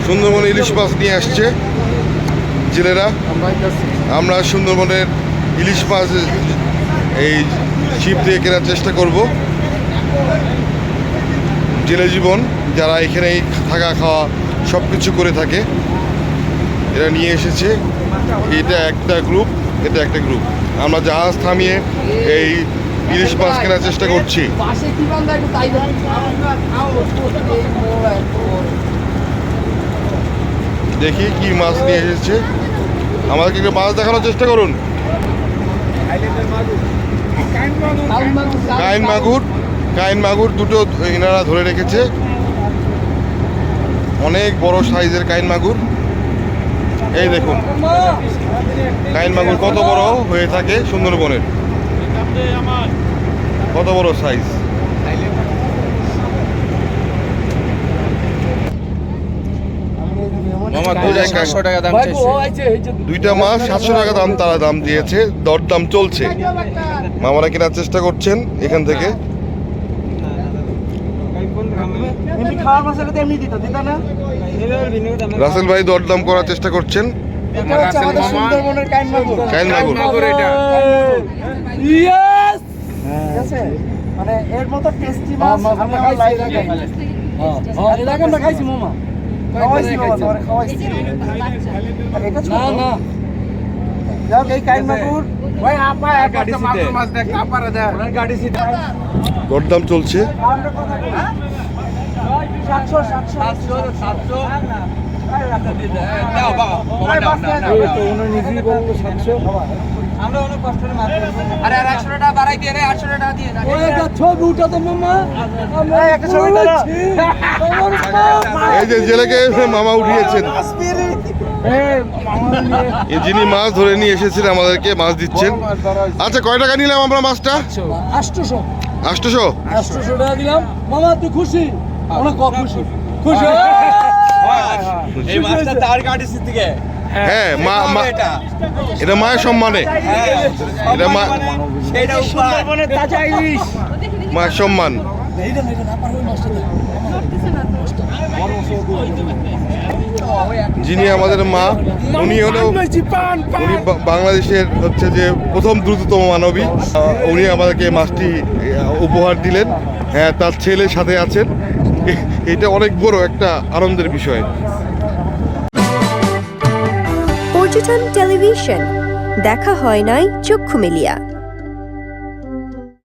সুন্দরবনে ইলিশ মাছ নিয়ে আসছে জেলেরা। আমরা সুন্দরবনের ইলিশ মাছ এই ছিপ দিয়ে কেনার চেষ্টা করব। জেলে জীবন যারা এখানেই থাকা খাওয়া সব কিছু করে থাকে, এরা নিয়ে এসেছে। এটা একটা গ্রুপ, এটা একটা গ্রুপ। আমরা জাহাজ থামিয়ে এই ইলিশ মাছ কেনার চেষ্টা করছি। দেখি কি মাছ নিয়ে এসেছে। আমাদেরকে একটু মাছ দেখানোর চেষ্টা করুন। কাইন মাগুর দুটো এনারা ধরে রেখেছে। অনেক বড় সাইজের কাইন মাগুর। এই দেখুন কাইন মাগুর কত বড় হয়ে থাকে সুন্দরবনের, কত বড় সাইজ। দুইটা মাছ 700 টাকা দাম, তারা দাম দিয়েছে, দরদাম চলছে। মামারা কেনার চেষ্টা করছেন এখান থেকে। রাসেল ভাই দরদাম করার চেষ্টা করছেন। কাইন মাগুর মানে এর মতো টেস্টি মাছ আমরা খাইছি মামা। দরদাম চলছে। এই যে জেলেকে মামা উঠিয়েছেন, যিনি মাছ ধরে নিয়ে এসেছেন আমাদেরকে মাছ দিচ্ছেন। আচ্ছা, কয় টাকা নিলাম আমরা মাছটা? 800 টাকা দিলাম মামা। তুই খুশি? অনেক খুশি। খুশি এই মাছটা তার কাটিছি থেকে। হ্যাঁ, এটা মায়ের সম্মানে, এটা সুন্দরবনের তাজা ইলিশ, মায়ের সম্মান। যিনি আমাদের মা, উনি বাংলাদেশের হচ্ছে যে প্রথম দ্রুততম মানবী। উনি আমাদেরকে মাছটি উপহার দিলেন। হ্যাঁ, তার ছেলে সাথে আছেন। এটা অনেক বড় একটা আনন্দের বিষয়। পর্যটন টেলিভিশন দেখা হয় নাই চক্ষু মেলিয়া।